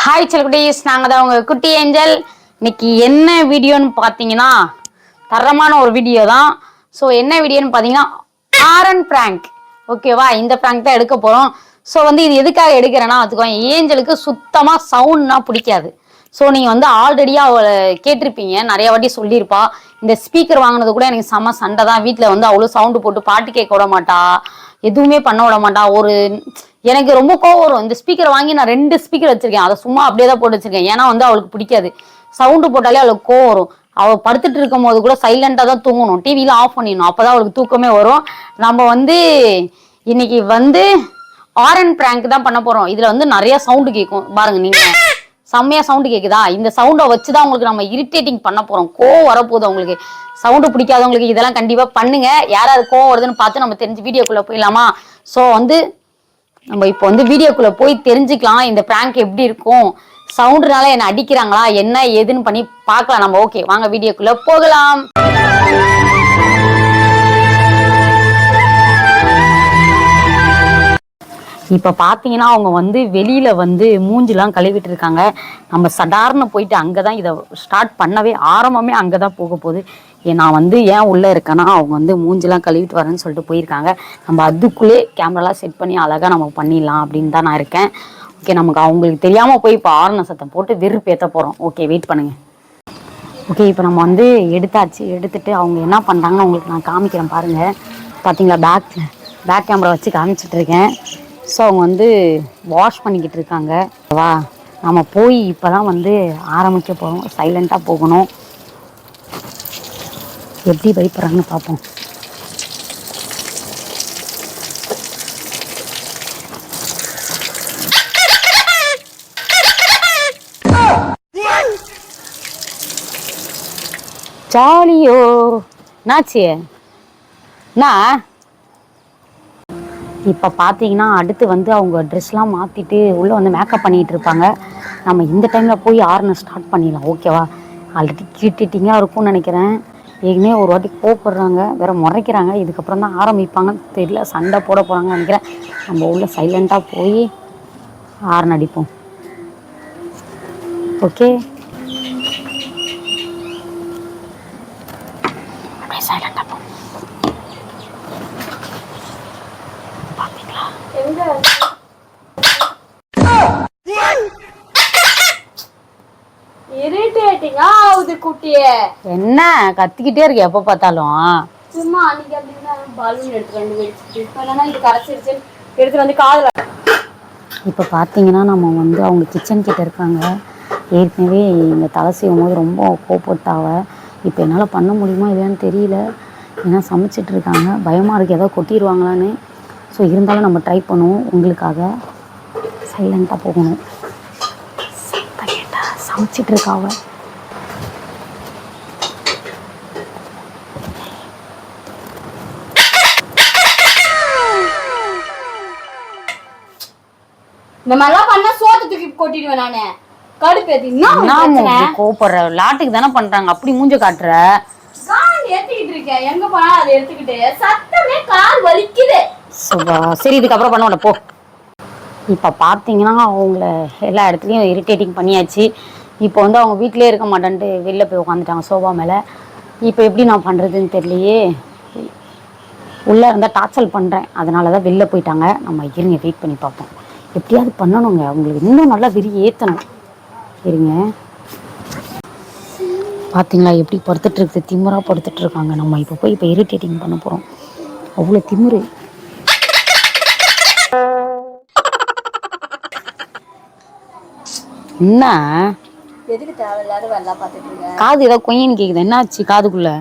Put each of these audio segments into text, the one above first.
Hi செல்குட்டீஸ், நாங்கள் தான் உங்கள் குட்டி ஏஞ்சல். இன்னைக்கு என்ன வீடியோன்னு பார்த்தீங்கன்னா தரமான ஒரு வீடியோ தான். ஸோ என்ன வீடியோன்னு பார்த்தீங்கன்னா ஆரன் பிராங்க். ஓகேவா, இந்த பிராங்க் தான் எடுக்க போகிறோம். ஸோ இது எதுக்காக எடுக்கிறேன்னா அதுக்கு ஏஞ்சலுக்கு சுத்தமாக சவுண்ட்னா பிடிக்காது. ஸோ நீங்கள் ஆல்ரெடியாக அவளை கேட்டிருப்பீங்க, நிறைய வாட்டி சொல்லியிருப்பா. இந்த ஸ்பீக்கர் வாங்கினது கூட எனக்கு செம்ம சண்டை தான். வீட்டில் அவ்வளோ சவுண்டு போட்டு பாட்டு கேட்க விட மாட்டா, எதுவுமே பண்ண விட மாட்டா. எனக்கு ரொம்ப கோவம் வரும். இந்த ஸ்பீக்கர் வாங்கி நான் 2 ஸ்பீக்கர் வச்சிருக்கேன், அதை சும்மா அப்படியே தான் போட்டு வச்சிருக்கேன். ஏன்னா அவளுக்கு பிடிக்காது. சவுண்டு போட்டாலே அவளுக்கு கோவம் வரும். அவள் படுத்துட்டு இருக்கும் போது கூட சைலண்டா தான் தூங்கணும், டிவியில ஆஃப் பண்ணிடணும், அப்பதான் அவளுக்கு தூக்கமே வரும். நம்ம இன்னைக்கு ஆரன் பிராங்க் தான் பண்ண போறோம். இதுல நிறைய சவுண்டு கேட்கும் பாருங்க. நீங்க செம்மையா சவுண்டு கேக்குதா? இந்த சவுண்டை வச்சுதான் உங்களுக்கு நம்ம இரிட்டேட்டிங் பண்ண போறோம். கோவம் வரப்போகுது உங்களுக்கு. சவுண்டு பிடிக்காதவங்களுக்கு இதெல்லாம் கண்டிப்பா பண்ணுங்க. யாராவது கோவம் வருதுன்னு பார்த்து நம்ம தெரிஞ்சு வீடியோக்குள்ள போயிடலாமா? ஸோ நம்ம இப்போ வீடியோக்குள்ள போய் தெரிஞ்சுக்கலாம் இந்த பிராங்க் எப்படி இருக்கும். சவுண்டுனால என்ன அடிக்கிறாங்களா என்ன ஏதுன்னு பண்ணி பார்க்கலாம் நம்ம. ஓகே, வாங்க வீடியோக்குள்ள போகலாம். இப்போ பார்த்தீங்கன்னா அவங்க வெளியில மூஞ்சிலாம் கழுவிட்டு இருக்காங்க. நம்ம சடார்னு போயிட்டு அங்கே தான் இதை ஸ்டார்ட் பண்ணவே ஆரம்பமே அங்கே தான் போக போகுது. நான் ஏன் உள்ளே இருக்கேன்னா அவங்க மூஞ்சிலாம் கழுவிட்டு வரேன்னு சொல்லிட்டு போயிருக்காங்க. நம்ம அதுக்குள்ளே கேமராலாம் செட் பண்ணி அழகாக நம்ம பண்ணிடலாம் அப்படின்னு தான் நான் இருக்கேன். ஓகே, நமக்கு அவங்களுக்கு தெரியாமல் போய் இப்போ ஆரண சத்தம் போட்டு வெறுப்பேற்ற போகிறோம். ஓகே, வெயிட் பண்ணுங்க. ஓகே, இப்போ நம்ம எடுத்தாச்சு. எடுத்துட்டு அவங்க என்ன பண்ணுறாங்கன்னு உங்களுக்கு நான் காமிக்கிறேன் பாருங்கள். பார்த்தீங்களா, பேக் கேமரா வச்சு காமிச்சிட்டு இருக்கேன். ஸோ அவங்க வாஷ் பண்ணிக்கிட்டு இருக்காங்க. வா, நம்ம போய் இப்போ தான் ஆரம்பிக்க போகிறோம். சைலண்ட்டாக போகணும். எப்படி பயப்படுறாங்கன்னு பார்ப்போம். ஜாலியோ என்னாச்சு? நான் இப்போ பார்த்தீங்கன்னா அடுத்து அவங்க ட்ரெஸ்லாம் மாற்றிட்டு உள்ளே மேக்கப் பண்ணிகிட்டு இருப்பாங்க. நம்ம இந்த டைமில் போய் ஆரனை ஸ்டார்ட் பண்ணிடலாம். ஓகேவா? ஆல்ரெடி கீட்டிட்டிங்காக இருக்கும்னு நினைக்கிறேன். ஏற்கனவே ஒரு வாட்டி கோப்படுறாங்க, வேறு முறைக்கிறாங்க. இதுக்கப்புறம் தான் ஆரம்பிப்பாங்கன்னு தெரியல, சண்டை போட போகிறாங்கன்னு நினைக்கிறேன். நம்ம உள்ள சைலண்ட்டாக போய் ஆரன் அடிப்போம். ஓகே, சைலண்டாக போ. என்ன கத்திக்கிட்டே இருக்கு எப்ப பார்த்தாலும்? சும்மா இப்ப பாத்தீங்கன்னா நம்ம அவங்க கிச்சன் கிட்ட இருக்காங்க. ஏற்கனவே இந்த தலை செய்யும் போது ரொம்ப கோபப்பட்டாவ. இப்போ என்னால் பண்ண முடியுமா இல்லையான்னு தெரியல. ஏன்னா சமைச்சிட்டு இருக்காங்க, பயமாக இருக்குது ஏதோ கொட்டிடுவாங்களான்னு. ஸோ இருந்தாலும் நம்ம ட்ரை பண்ணுவோம். உங்களுக்காக சைலண்ட்டாக போகணும். கேட்டால் சமைச்சிட்டு இருக்காவ. இந்த மாதிரிலாம் பண்ணா சோத்து தூக்கி கொட்டிடுவேன் நானு. கோபப்படுற லாட்டுக்கு தானே பண்றாங்க, அப்படி மூஞ்ச காட்டுற. ஏத்திக்கிட்டு இருக்கேன், எங்க போனா அதை எடுத்துக்கிட்டு சத்தமே கால் வலிக்குது. சரி, இதுக்கப்புறம் பண்ண போ. இப்ப பாத்தீங்கன்னா அவங்கள எல்லா இடத்துலயும் இரிட்டேட்டிங் பண்ணியாச்சு. இப்போ அவங்க வீட்டிலே இருக்க மாட்டேன்ட்டு வெளில போய் உட்காந்துட்டாங்க சோஃபா மேல. இப்போ எப்படி நான் பண்றதுன்னு தெரியலையே. உள்ள இருந்தா டார்ச்சல் பண்றேன், அதனாலதான் வெளில போயிட்டாங்க. நம்ம இருங்க, வெயிட் பண்ணி பார்ப்போம். எப்படியாவது பண்ணணுங்க, அவங்களுக்கு இன்னும் நல்லா ஏத்தணும். இருங்க, பார்த்தீங்களா எப்படி படுத்துட்டு இருக்குது, திமுறா படுத்துட்டு இருக்காங்க. நம்ம இப்போ போய் இப்போ இரிட்டேட்டிங் பண்ண போகிறோம். அவ்வளோ திமுரு. என்ன எதுக்கு தேவையில்லாத வேலை பார்த்துட்டு இருக்க? காது ஏதோ கொயின்னு கேக்குது. என்னாச்சு காதுக்குள்ள?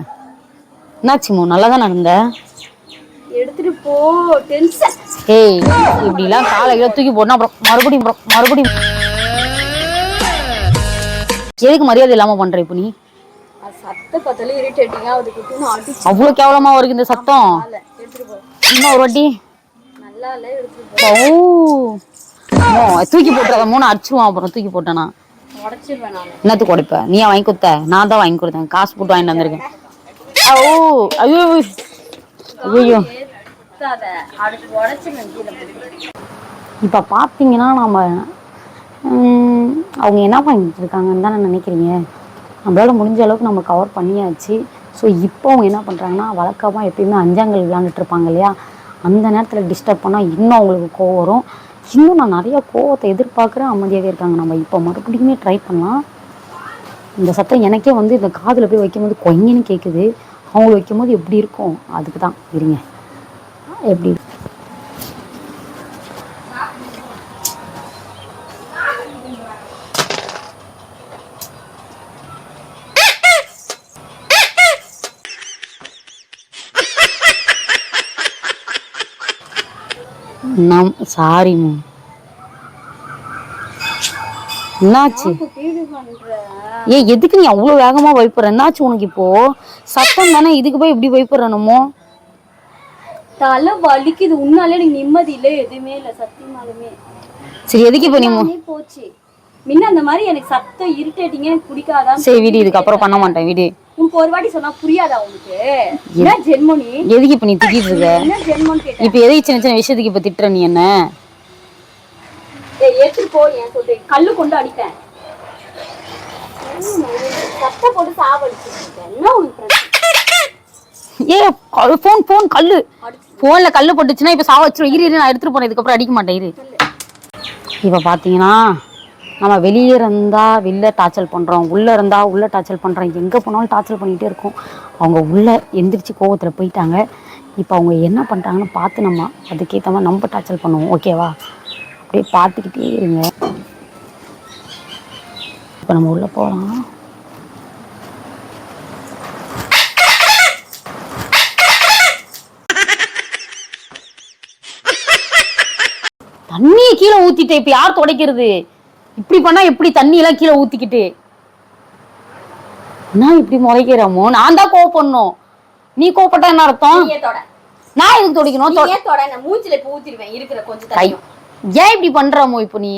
என்னாச்சுமோ? நல்லா தான் நடந்த. எடுத்துட்டு போ. டென்ஷன். ஏய், இப்படிலாம் காலையில தூக்கி போடணும், அப்புறம் மறுபடியும் எதுக்கு மரியாதை இல்லாம பண்ற? இப்போ நீ சத்தம் பார்த்தாலே இரிட்டேட்டிங்கா ஆகுது. அவ்வளோ கேவலமா இருக்கு இந்த சத்தம். இன்னும் ஒரு வாட்டி நல்லா இல்ல, எடுத்துட்டு போ. தூக்கி போட்டுறத 3 அடிச்சுவான். அப்புறம் தூக்கி போட்டேனா உடைச்சிருவேன் நான். என்னத்துக்கு உடைப்ப? நீயா வாங்கி கொடுத்த? நான் தான் வாங்கி கொடுத்தேன், காசு போட்டு வாங்கிட்டு வந்திருக்கேன். ஐயோ ஐயோ, இப்போ பார்த்தீங்கன்னா நம்ம அவங்க என்ன பண்ணிட்டு இருக்காங்கன்னு தானே நினைக்கிறீங்க? நம்மளால முடிஞ்ச அளவுக்கு நம்ம கவர் பண்ணியாச்சு. ஸோ இப்போ அவங்க என்ன பண்ணுறாங்கன்னா, வழக்கமாக எப்பயுமே அஞ்சாங்கல் விளையாண்டுட்டு இருப்பாங்க இல்லையா, அந்த நேரத்தில் டிஸ்டர்ப் பண்ணால் இன்னும் அவங்களுக்கு கோவம் வரும். இன்னும் நான் நிறையா கோவத்தை எதிர்பார்க்குறேன், அமைதியாகவே இருக்காங்க. நம்ம இப்போ மறுபடியுமே ட்ரை பண்ணலாம். இந்த சத்தம் எனக்கே வந்து இந்த காதில் போய் வைக்கும்போது கொய்ங்கன்னு கேட்குது. அவங்களுக்கு வைக்கும்போது எப்படி இருக்கும், அதுக்கு தான் இருங்க எப்படி நம் சாரிம்மா. என்னாச்சு? எதுக்கு நீ அவ்வளோ வேகமா பயப்படுற? என்னாச்சு உனக்கு? இப்போ சத்தம் தானே, இதுக்கு போய் இப்படி பயப்படுறணுமோ? தலை வலிக்குது. உன்னால எனக்கு நிம்மதி இல்லை, எதுவுமே இல்லை சத்தியமாலுமே. சரி எதுக்கு இப்போ நீ போச்சு முன்ன அந்த மாதிரி எனக்கு சத்தம் இரிட்டேட்டிங்க எனக்கு பிடிக்காதான். சரி வீடு, இதுக்கப்புறம் பண்ண மாட்டேன் வீடு. உனக்கு ஒரு வாட்டி சொன்னா புரியாதா உனக்கு? என்ன ஜென்மோனி? எதுக்கு இப்ப நீ திட்டிட்டு இருக்க? என்ன ஜென்மோன்னு கேட்டேன். இப்ப எதுக்கு சின்ன சின்ன விஷயத்துக்கு இப்ப திட்டுற நீ என்ன? எடுத்துட்டு போ. ஏன் சொல்றேன், கல்லு கொண்டு அடிப்பேன். சத்த போட்டு சாவடிச்சிருக்கேன். என்ன உனக்கு பிரச்சனை? ஏ போன் கல்லு, போன்ல கல்லு போட்டுச்சுன்னா இப்ப சாவ வச்சிரும். இரு நான் எடுத்துட்டு போறேன், இதுக்கப்புறம் அடிக்க மாட்டேன் இரு. இப்ப பாத்தீங்கன்னா நம்ம வெளியே இருந்தா வெளில டார்ச்சல் பண்றோம், உள்ள இருந்தா உள்ள டார்ச்சல் பண்றோம், எங்க போனாலும் டார்ச்சல் பண்ணிட்டே இருக்கோம். அவங்க உள்ள எந்திரிச்சு கோவத்துல போயிட்டாங்க. இப்போ அவங்க என்ன பண்றாங்கன்னு பார்த்து நம்ம அதுக்கேற்ற மாதிரி நம்ம டார்ச்சல் பண்ணுவோம். ஓகேவா? அப்படியே பார்த்துக்கிட்டே இருங்க. இப்போ நம்ம உள்ள போகலாம். தண்ணியை கீழே ஊத்திட்டே இப்ப யார் துடைக்கிறது? இப்படி பண்ணா எப்படி? தண்ணி எல்லாம் கீழே ஊத்திக்கிட்டு நான் இப்படி முறைக்கிறமோ? நான் தான் கோவப்படணும். நீ கோவப்பட்டா என்ன அர்த்தம்? நான் எதுக்கு துடைக்கணும்? மூஞ்சில ஊத்திடுவேன் இருக்கிற கொஞ்சம் தண்ணி. ஏன் இப்படி பண்றமோ? இப்போ நீ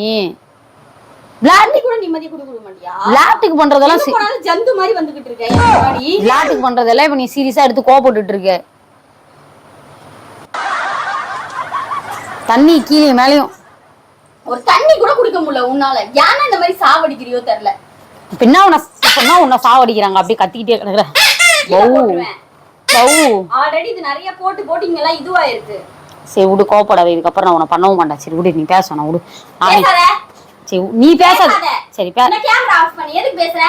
விளையாட்டு கூட நிம்மதி கொடுக்க மாட்டியா? விளையாட்டுக்கு பண்றதெல்லாம் ஜந்து மாதிரி வந்துகிட்டு இருக்க. விளையாட்டுக்கு பண்றதெல்லாம் இப்ப நீ சீரியஸா எடுத்து கோவப்பட்டுட்டு இருக்க. தண்ணி கீழே மேலையும் ஒரு தண்ணி கூட குடிக்க முடியல உன்னால. ஏன்னா இந்த மாதிரி சாவடிக்கிறியோ தெரியல. இப்ப என்ன உன்னை சாவடிக்கிறாங்க? அப்படியே கத்திக்கிட்டே கிடக்குற. ஆல்ரெடி இது நிறைய போட்டு போட்டிங்க எல்லாம் இதுவா இருக்கு. சரி விடு, கோவப்படாத. இதுக்கப்புறம் நான் உன்னை பண்ணவும் மாட்டேன். சரி விடு, நீ பேசணும் விடு. சரி நீ பேசாத. சரி கேமரா ஆஃப் பண்ணி எதுக்கு பேசுற?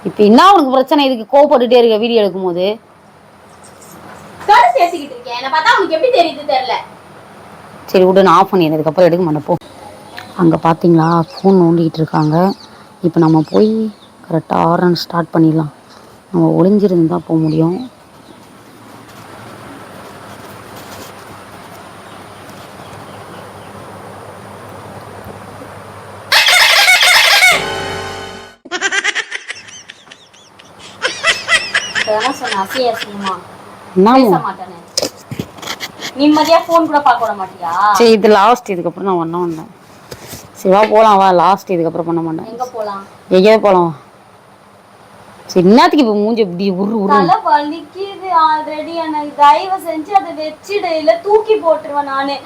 இப்ப என்ன உனக்கு பிரச்சனை? இதுக்கு கோவப்பட்டுட்டே இருக்க வீடியோ எடுக்கும் போது. கருத்து பேசிக்கிட்டு இருக்கேன். என்ன பார்த்தா உனக்கு எப்படி தெரியுது தெரியல. சரி விடு, நான் ஆஃப் பண்ணிடுறேன். இதுக்கப்புறம் எடுக்க மாட்டேன் போ. அங்கே பார்த்தீங்களா ஃபோன் நோண்டிகிட்டு இருக்காங்க. இப்போ நம்ம போய் கரெக்டாக ஆரன் ஸ்டார்ட் பண்ணிடலாம். நம்ம ஒளிஞ்சிருந்து தான் போக முடியும். நிம்மதியா போன் கூட பார்க்க விட மாட்டியா? சரி இது லாஸ்ட், இதுக்கப்புறம் நான் ஒன்றும் வந்தேன். சரி வா போகலாம் வா. லாஸ்ட், இதுக்கப்புறம் பண்ண மாட்டேன். எங்க போகலாம்? எங்கேயாவது போகலாம். சரி என்னத்துக்கு இப்போ மூஞ்சி இப்படி உரு உரு? தலை வலிக்குது ஆல்ரெடி. எனக்கு தயவு செஞ்சு அதை வச்சிடு, இல்ல தூக்கி போட்டுருவேன் நானு.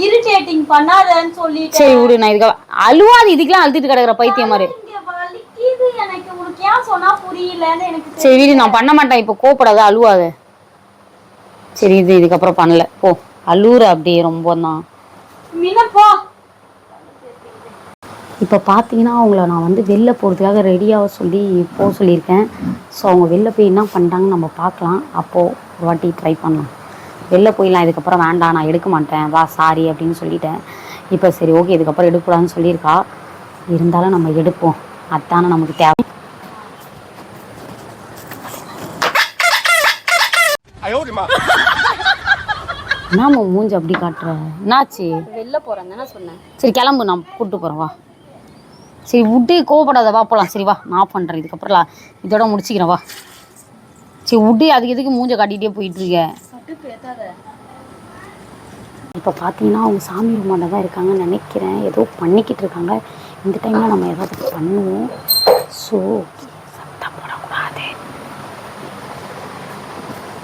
இரிட்டேட்டிங் பண்ணாதன்னு சொல்லிட்டு. சரி விடு, நான் இதுக்கு அழுவாது. இதுக்கெல்லாம் அழுத்திட்டு கிடக்குற பைத்தியம் மாதிரி. வலிக்குது எனக்கு. உனக்கு ஏன் சொன்னா புரியலன்னு எனக்கு. சரி வீடு, நான் பண்ண மாட்டேன். இப்போ கோப்படாத, அழுவாத. சரி இதுக்கப்புறம் பண்ணல போ. அழுவுற அப்படியே ரொம்ப தான். இப்போ பார்த்தீங்கன்னா அவங்கள நான் வந்து வெளில போகிறதுக்காக ரெடியாக சொல்லி போக சொல்லியிருக்கேன். ஸோ அவங்க வெளில போய் என்ன பண்ணுறாங்கன்னு நம்ம பார்க்கலாம். அப்போது ஒரு வாட்டி ட்ரை பண்ணலாம். வெளில போயிடலாம். இதுக்கப்புறம் வேண்டாம், நான் எடுக்க மாட்டேன், வா சாரி அப்படின்னு சொல்லிட்டேன். இப்போ சரி ஓகே, இதுக்கப்புறம் எடுக்கக்கூடாதுன்னு சொல்லியிருக்கா. இருந்தாலும் நம்ம எடுப்போம், அதுதானே நமக்கு தேவை. என்ன மூஞ்சி அப்படி காட்டுற? என்னாச்சு? வெளில போறேன் தானே சொன்னேன். சரி கிளம்பு, நான் கூப்பிட்டு போகிறேன் வா. சரி விட்டு கோவப்படாத, வா போகலாம். சரி வா, நான் ஆஃப் பண்ணுறேன். இதுக்கப்புறம் இதோட முடிச்சுக்கிறேன் வா. சரி விட்டு அதுக்கு எதுக்கு மூஞ்சை காட்டிகிட்டே போயிட்டுருக்க? இப்போ பார்த்தீங்கன்னா அவங்க சாமி ரூமாண்ட தான் இருக்காங்கன்னு நினைக்கிறேன். ஏதோ பண்ணிக்கிட்டு இருக்காங்க. இந்த டைமில் நம்ம ஏதாவது பண்ணுவோம். ஸோ சத்தம் போடக்கூடாது.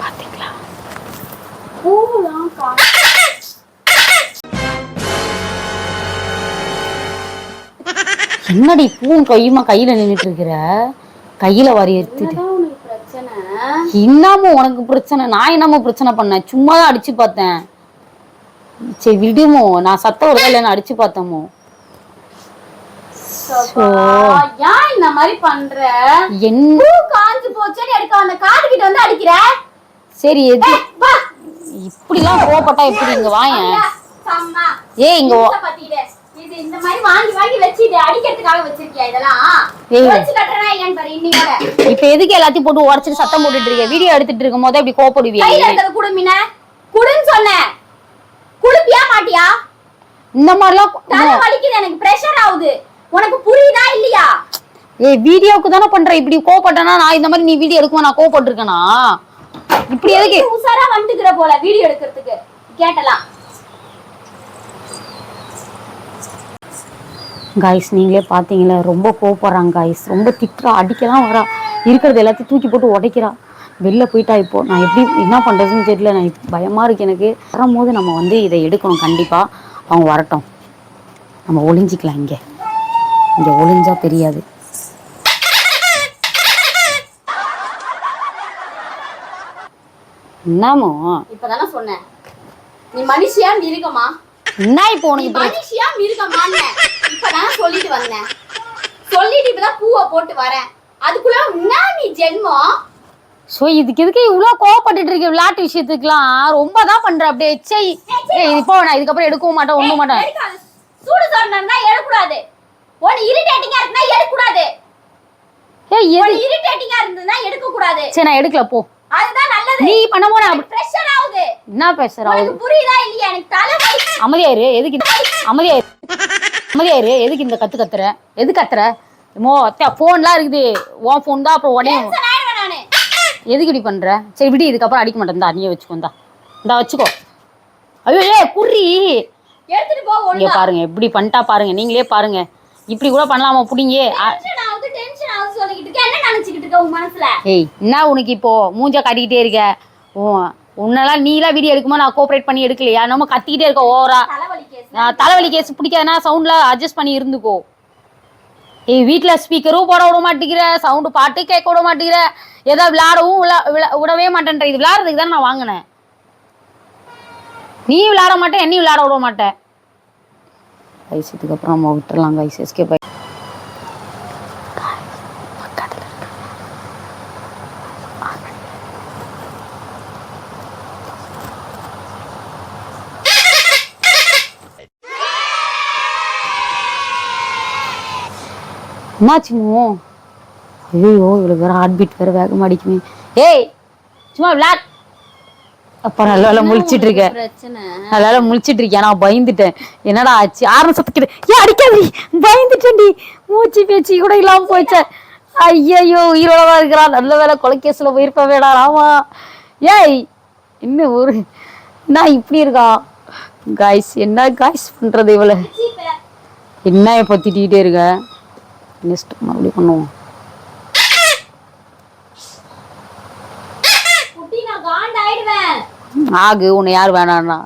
பார்த்தீங்களா? என்னடி பூவும் கையுமா கையில நின்றுட்டு இருக்கிற? கையில வாரி எடுத்துட்டு இன்னமும் உனக்கு பிரச்சனை? நான் என்னமோ பிரச்சனை பண்ணேன்? சும்மா தான் அடிச்சு பார்த்தேன். சரி விடுமோ, நான் சத்தம் ஒரு இல்லைன்னு அடிச்சு பார்த்தோமோ. ஏன் இந்த மாதிரி பண்ற? என்ன காஞ்சு போச்சேன்னு எடுக்க அந்த காது கிட்ட வந்து அடிக்கிற? சரி எது இப்படிலாம் கோபப்பட்டா எப்படி? இங்க வாயேன். ஏய் இங்க இது இந்த மாதிரி வாங்கி வாங்கி வச்சு இத அடிக்கிறதுக்காக வச்சிருக்கியா இதெல்லாம்? வச்சு கட்டறனா இல்லன்னு பாரு இன்னியோட. இப்போ எதுக்கு எல்லாத்தையும் போட்டு உடைச்சிட்டு சத்தம் போட்டுட்டு இருக்க? வீடியோ எடுத்துட்டு இருக்கும்போது இப்படி கோபப்படுவியா? கையில இருக்கத குடுமின. குடுன்னு சொன்னேன். குடுப்பியா மாட்டியா? இந்த மாதிரிலாம் தலை வலிக்குது, எனக்கு பிரஷர் ஆகுது. உனக்கு புரியுதா இல்லையா? ஏய் வீடியோக்கு தான பண்ற. இப்படி கோபப்பட்டனா நான் இந்த மாதிரி நீ வீடியோ எடுக்குமா நான் கோபப்பட்டிருக்கேனா? இப்படி எதுக்கு உசாரா வந்துக்குற போல வீடியோ எடுக்கிறதுக்கு கேட்டலாம். गाइस நீங்களே பாத்தீங்களா ரொம்ப கோபப்படுறாங்க गाइस. ரொம்ப திட்றா, அடிக்கலாம் வரா, இருக்கிறது எல்லாத்தையும் தூக்கி போட்டு உடைக்கிறா. வெளில போயிட்டா. இப்போ நான் எப்படி என்ன பண்றதுன்னு தெரியல. நான் பயமா இருக்கு எனக்கு. வரும்போது நம்ம வந்து இதை எடுக்கணும் கண்டிப்பா. அவங்க வரட்டும், நம்ம ஒளிஞ்சிக்கலாம். இங்க ஒளிஞ்சா தெரியாது. என்னமோ இப்பதானே சொன்னேன் நீ மனுஷியா மிருகமா? என்ன இப்போ உனக்கு மனுஷியா மிருகமான்னு இப்பதான் சொல்லிட்டு வந்தேன். சொல்லிட்டு இப்பதான் பூவை போட்டு வரேன். அதுக்குள்ள என்ன நீ ஜென்மம்? சோ இதுக்கு எதுக்கு இவ்வளவு கோவப்பட்டுட்டு இருக்க? விளையாட்டு விஷயத்துக்குலாம் ரொம்ப தான் பண்ற. அப்படியே சை இப்போ நான் இதுக்கப்புறம் எடுக்கவும் மாட்டேன், ஒண்ணும் மாட்டேன். சூடு சொன்னா எடுக்கூடாது. ஒன்னு இரிட்டேட்டிங்கா இருக்குன்னா எடுக்கூடாது. இரிட்டேட்டிங்கா இருந்ததுன்னா எடுக்க கூடாது. சரி நான் எடுக்கல போ. அதுதான் நல்லது. நீ பண்ணமோ நான் பிரஷர் ஆகுது. என்ன பிரஷர் ஆகுது? உனக்கு புரியுதா இல்லையா? எனக்கு தலை வலி. அமைதியாயிரு. எதுக்கு அமைதியாயிரு. எதுக்கு இந்த கத்துற? எது கத்துற? மோ அத்தை போன்லாம் இருக்குது. உன் போன் தான். அப்புறம் உடையும். எதுக்கு இப்படி பண்ற? சரி விடு, இதுக்கப்புறம் அடிக்க மாட்டேன். இந்தா நீயே வச்சுக்கோ. இந்தா வச்சுக்கோ. ஐயோ ஏ குறி எடுத்துட்டு போ. இங்க பாருங்க எப்படி பண்ணிட்டா பாருங்க. நீங்களே பாருங்க. இப்படி கூட பண்ணலாமா? புடிங்க. டென்ஷன் ஆகுது சொல்லிக்கிட்டு இருக்க. என்ன நினைச்சிட்டு இருக்க உன் மனசுல? ஏய் என்ன உனக்கு இப்போ மூஞ்ச காட்டிக்கிட்டே இருக்க? உன்னெல்லாம் நீலாம் வீடியோ எடுக்குமா நான் கோஆபரேட் பண்ணி எடுக்கலையா? நம்ம கத்திக்கிட்டே இருக்க ஓவரா. தலைவலி கேஸ் பிடிக்காதுன்னா சவுண்ட்ல அட்ஜஸ்ட் பண்ணி இருந்துக்கோ. ஏய் வீட்டுல ஸ்பீக்கரும் போட விட மாட்டேங்கிற, சவுண்டு பாட்டு கேட்க விட மாட்டேங்கிற, ஏதாவது விளையாடவும் விடவே மாட்டேன்ற. இது விளையாடுறதுக்கு தான் நான் வாங்கினேன். நீ விளையாட மாட்டேன், என்னையும் விளையாட விட மாட்டேன். வயசுக்கு அப்புறம் நம்ம விட்டுறலாம் கைஸ். எஸ்கேப் ஆகி என்னாச்சுமோ? ஐயோ இவளுக்கு வேற ஹார்ட் பீட் வேற வேகமாக அடிக்குமே. ஏய் சும்மா விளையாட். அப்ப நல்ல முழிச்சிட்டு இருக்க. நல்ல முழிச்சிட்டு இருக்கேன். நான் பயந்துட்டேன். என்னடா ஆச்சு? ஆரம்ப சத்துக்கிட்டு ஏன் அடிக்காது? பயந்துட்டேன்டி. மூச்சு பேச்சு கூட இல்லாம போச்ச. ஐயோ உயிரோடவா இருக்கிறா. நல்ல வேலை கொலைகேஸ்ல போயிருப்ப வேடா ராமா. ஏய் என்ன ஒரு என்ன இப்படி இருக்கா காய்ஸ்? என்ன காய்ஸ் பண்றது இவளை? என்ன இப்போ திட்டிகிட்டே இருக்க? நெக்ஸ்ட் மறுபடியும் பண்ணுவோம். ஆகு உன்னை யார் வேணான்னா?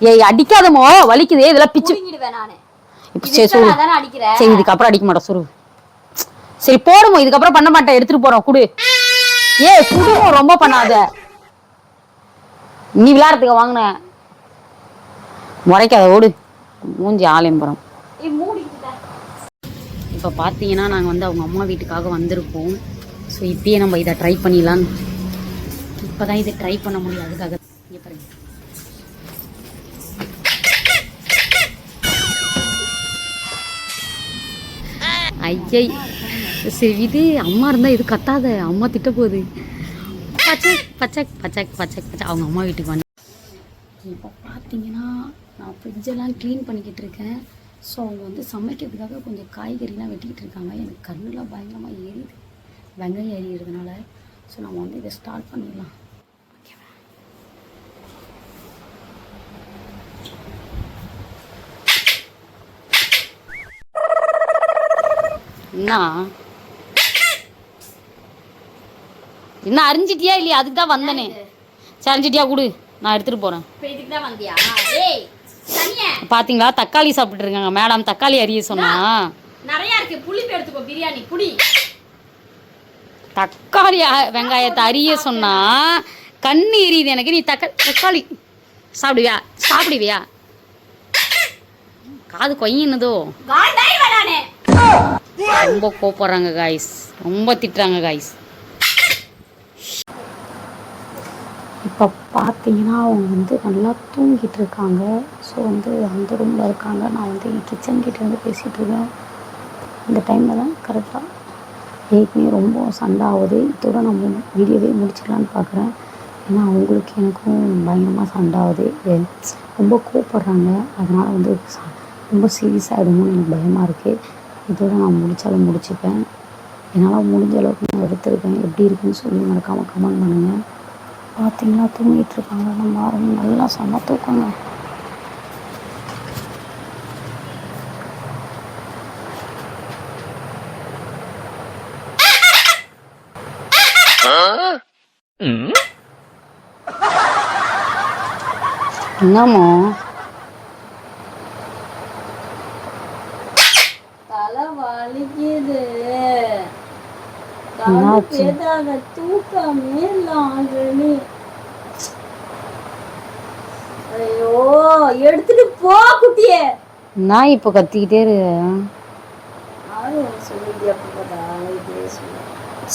ஏய் அடிக்காதமோ, வலிக்குதே. இதெல்லாம் பிச்சு இப்ப சரி சொல்லு. சரி இதுக்கப்புறம் அடிக்க மாட்டேன் சொல்லு. சரி போடுமோ, இதுக்கப்புறம் பண்ண மாட்டேன். எடுத்துட்டு போறோம் குடு. ஏய் குடுமோ, ரொம்ப பண்ணாத. நீ விளையாடுறதுக்கு வாங்கின முறைக்காத. ஓடு மூஞ்சி ஆலயம்பரம். இப்போ பார்த்தீங்கன்னா நாங்கள் வந்து அவங்க அம்மா வீட்டுக்காக வந்திருக்கோம். ஸோ இப்பயே நம்ம இதை ட்ரை பண்ணிடலான்னு. இப்போ தான் இதை ட்ரை பண்ண முடியும். அதுக்காக இங்கே பாருங்க. ஐயை சரி இது அம்மா இருந்தால் இது கத்தாத. அம்மா திட்ட போகுது. பச்சக் பச்சக் பச்சக் பச்சக் பச்சக். அவங்க அம்மா வீட்டுக்கு வந்து இப்போ பார்த்தீங்கன்னா நான் ஃப்ரிட்ஜெல்லாம் க்ளீன் பண்ணிக்கிட்டு இருக்கேன். ஸோ அவங்க வந்து சமைக்கிறதுக்காக கொஞ்சம் காய்கறிலாம் வெட்டிக்கிட்டு இருக்காங்க. எனக்கு கண்ணுலாம் பயங்கரமாக எரியுது, வெங்காயம் எரியிறதுனால. ஸோ நம்ம வந்து இதை ஸ்டார்ட் பண்ணிடலாம். என்ன அறிஞ்சிட்டியா இல்லையா? அதுக்கு தான் வந்தனே. சரி அறிஞ்சிட்டியா கொடு, நான் எடுத்துகிட்டு போகிறேன். வந்தியா? பார்த்தீங்களா தக்காளி சாப்பிட்டு இருக்காங்க மேடம். தக்காளி அறிய சொன்னா நிறைய இருக்கு. புளிப்பு எடுத்துக்கோ, பிரியாணி புளி. தக்காளி வெங்காயத்தை அறிய சொன்னா கண்ணு எரியுது எனக்கு. நீ தக்காளி சாப்பிடுவியா? காது கொய்யினதோ. ரொம்ப கோப்படுறாங்க காய்ஸ், ரொம்ப திட்டுறாங்க காய்ஸ். இப்போ பார்த்தீங்கன்னா அவங்க வந்து நல்லா தூங்கிட்டு இருக்காங்க. ஸோ வந்து அந்த ரூமில் இருக்காங்க. நான் வந்து கிச்சன் கிட்ட இருந்து பேசிகிட்டு இருக்கேன். இந்த டைமில் தான் கரெக்டாக ஏற்கனவே ரொம்ப சண்டை ஆகுது. இதோட நம்ம வீடியோவே முடிச்சிடலான்னு பார்க்குறேன். ஏன்னா அவங்களுக்கு எனக்கும் பயங்கரமாக சண்டை ஆகுது. ரொம்ப கோவப்படுறாங்க. அதனால் வந்து ரொம்ப சீரியஸ் ஆகிடுமோன்னு எனக்கு பயமாக இருக்குது. இதோட நான் முடித்தாலும் முடிச்சுப்பேன். என்னால் முடிஞ்ச அளவுக்கு நான் எடுத்துருக்கேன். எப்படி இருக்குன்னு சொல்லி மறக்காமல் கமெண்ட் பண்ணுங்கள். பார்த்தீங்கன்னா தூங்கிட்டு இருக்காங்க. நம்ம நல்லா செம்ம தூக்கங்க. என்னமோ தலை வலிக்குது. என்னாச்சு? தூக்கமே இல்ல ஆல்ரெடி. ஐயோ எடுத்துட்டு போ குட்டியே. நான் இப்போ கத்திக்கிட்டே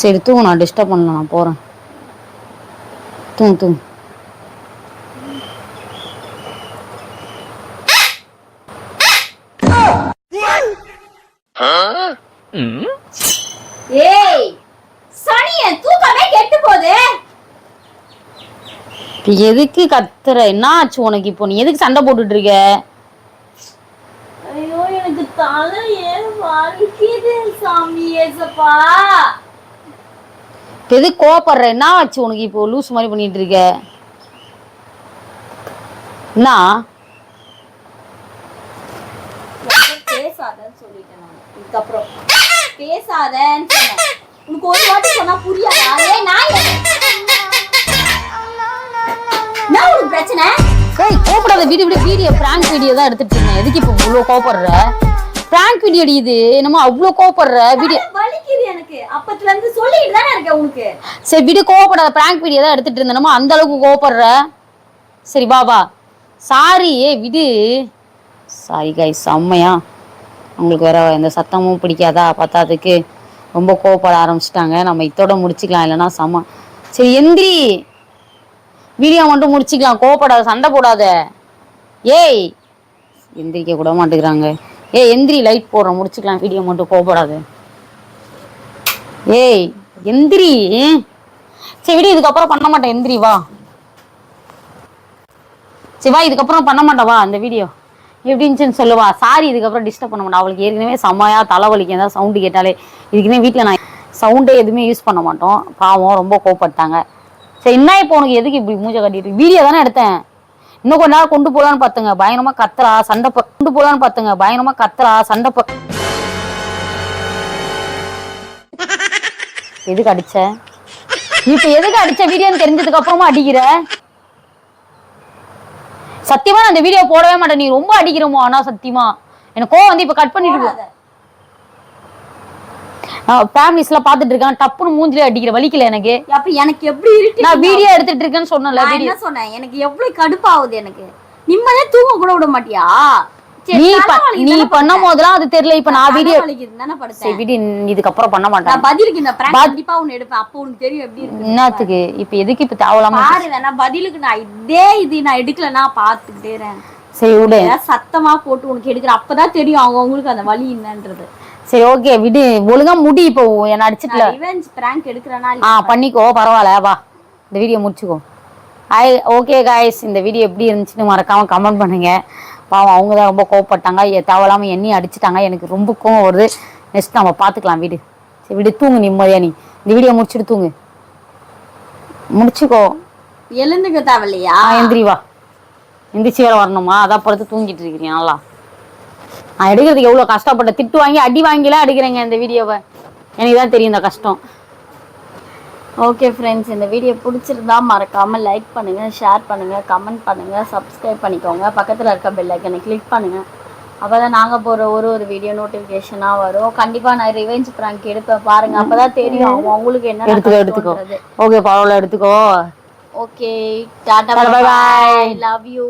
சரி தூங்கு. நான் டிஸ்டர்ப் பண்ணல, நான் போகிறேன். தூங்கு. ஏய் சனிய தூக்கமே கெட்டு போகுது. எதுக்கு கத்துற? என்ன ஆச்சு உனக்கு? இப்போ நீ எதுக்கு சண்டை போட்டுட்டு இருக்க? ஐயோ எனக்கு தலையே வலிக்குது சாமி. ஏசப்பா எதுக்கு கோவப்படுற? என்ன ஆச்சு உனக்கு? இப்போ லூஸ் மாதிரி பண்ணிட்டு இருக்க. என்ன பேசாதன்னு சொல்லிட்டேன் நான். இதுக்கப்புறம் பேசாதன்னு சொன்னேன். உனக்கு ஒரு வாட்டி சொன்னா புரியாதா? ஏய் நான் என்ன ஒரு பிரச்சனை? ஏய் கோவப்படாத. வீடியோ பிராங்க் வீடியோ தான் எடுத்துட்டு இருந்தேன். எதுக்கு இப்போ இவ்வளோ கோவப்படுற? பிராங்க் வீடியோ இது என்னமோ அவ்வளோ கோவப்படுற வீடியோ. வலிக்குது எனக்கு. அப்பத்துல இருந்து சொல்லிட்டு தானே இருக்கேன் உனக்கு. சரி வீடியோ கோவப்படாத. பிராங்க் வீடியோ தான் எடுத்துட்டு இருந்தேனமோ அந்த அளவுக்கு கோவப்படுற. சரி வா. சாரி விடு. Sorry guys. செம்மையா அவங்களுக்கு வேற எந்த சத்தமும் பிடிக்காதா? பார்த்ததுக்கு ரொம்ப கோவப்பட ஆரம்பிச்சிட்டாங்க. நம்ம இதோட முடிச்சுக்கலாம், இல்லைன்னா செம்ம. சரி எந்திரி, வீடியோ மட்டும் முடிச்சுக்கலாம். கோவப்படாத, சண்டை போடாத. ஏய் எந்திரிக்க கூட மாட்டேங்கிறாங்க. ஏய் எந்திரி, லைட் போடுறோம், முடிச்சுக்கலாம் வீடியோ மட்டும். கோவப்படாத. ஏய் எந்திரி. சரி விடு, இதுக்கப்புறம் பண்ண மாட்டேன். எந்திரி வா. சரி வா, இதுக்கப்புறம் பண்ண மாட்டேன். வா இந்த வீடியோ எப்படின்னு சொல்லுவா. சாரி, இதுக்கப்புறம் டிஸ்டர்ப் பண்ண மாட்டேன். அவளுக்கு ஏற்கனவே செம்மையா தலைவலிக்கு ஏதாவது சவுண்டு கேட்டாலே. இதுக்குன்னே வீட்டில் நான் சவுண்டே எதுவுமே யூஸ் பண்ண மாட்டோம். பாவம் ரொம்ப கோவப்பட்டாங்க. சரி என்ன இப்போ உனக்கு எதுக்கு இப்படி மூஞ்சை கட்டிட்டு? வீடியோ தானே எடுத்தேன். இன்னும் கொஞ்ச நேரம் கொண்டு போகலான்னு பார்த்துங்க. பயங்கரமா கத்துறா, கொண்டு போகலான்னு பார்த்துங்க. பயங்கரமா கத்துறா, எதுக்கு அடிச்ச? இப்ப எதுக்கு அடிச்ச? வீடியோன்னு தெரிஞ்சதுக்கு அப்புறமா அடிக்கிற? சத்தியமா நான் இந்த வீடியோ போடவே மாட்டேன். நீ ரொம்ப அடிக்கிறமோ. ஆனா சத்தியமா எனக்கு கோவம் வந்து இப்ப கட் பண்ணிட்டு ஃபேமிலிஸ்ல பாத்துட்டு இருக்கான். டப்புன்னு மூஞ்சிலே அடிக்கிற. வலிக்கல எனக்கு. அப்ப எனக்கு எப்படி இருக்கு? நான் வீடியோ எடுத்துட்டு இருக்கேன்னு சொன்னல. என்ன சொன்னேன்? எனக்கு எவ்வளவு கடுப்பாவுது. எனக்கு நிம்மதியா தூங்க கூட விட மாட்டியா? நீ பண்ணும் போதெல்லாம் அது தெரியல. இப்ப நான் வீடியோ இதுக்கப்புறம் பண்ண மாட்டேன். பதிலுக்கு இந்த பிராங்க் கண்டிப்பா உன்னை எடுப்பேன். அப்போ உனக்கு தெரியும் எப்படி இருக்கு. என்னத்துக்கு இப்ப எதுக்கு இப்ப தேவலாம பாரு. வேணா பதிலுக்கு நான் நான் எடுக்கலன்னா பாத்துக்கிட்டே. சரி விடு. சத்தமா போட்டு உனக்கு எடுக்கிற. அப்பதான் தெரியும் அவங்களுக்கு அந்த வலி என்னன்றது. சரி ஓகே விடு. ஒழுங்கா முடி. இப்போ என்ன அடிச்சிட்டல. ரிவெஞ்ச் பிராங்க் எடுக்கறனா பண்ணிக்கோ, பரவாயில்ல. வா இந்த வீடியோ முடிச்சுக்கோ. ஓகே காய்ஸ், இந்த வீடியோ எப்படி இருந்துச்சுன்னு மறக்காம கமெண்ட் பண்ணுங்க. பாவம் அவங்க தான் ரொம்ப கோவப்பட்டாங்க. தேவையில்லாம எண்ணெய் அடிச்சுட்டாங்க. எனக்கு ரொம்ப கோவம் வருது. நெக்ஸ்ட் நம்ம பார்த்துக்கலாம். வீடு சரி விடு. தூங்கு நிம்மதியா. நீ இந்த வீடியோ முடிச்சுட்டு தூங்கு. முடிச்சுக்கோ. எழுந்துக்க தேவையில்லையா? எந்திரி வா. எந்திரிச்சு வேற வரணுமா? அதான் படுத்து தூங்கிட்டு இருக்கிறீங்க. நல்லா நான் எடுக்கிறதுக்கு எவ்வளோ கஷ்டப்பட்ட. திட்டு வாங்கி அடி வாங்கிலாம் எடுக்கிறேங்க இந்த வீடியோவை. எனக்கு தான் தெரியும் இந்த கஷ்டம். ஓகே ஃப்ரெண்ட்ஸ், இந்த வீடியோ பிடிச்சிருந்தா மறக்காமல் லைக் பண்ணுங்கள், ஷேர் பண்ணுங்கள், கமெண்ட் பண்ணுங்கள், சப்ஸ்கிரைப் பண்ணிக்கோங்க. பக்கத்தில் இருக்க பெல் ஐக்கனை கிளிக் பண்ணுங்கள். அப்பதான் நாங்க போற ஒரு வீடியோ நோட்டிபிகேஷனா வரும். கண்டிப்பா நான் ரிவெஞ்ச் பிராங்க் எடுப்பேன் பாருங்க, அப்பதான் தெரியும் உங்களுக்கு என்ன எடுத்துக்கோ. ஓகே பரவாயில்ல, எடுத்துக்கோ. Okay tata, bye bye, love you.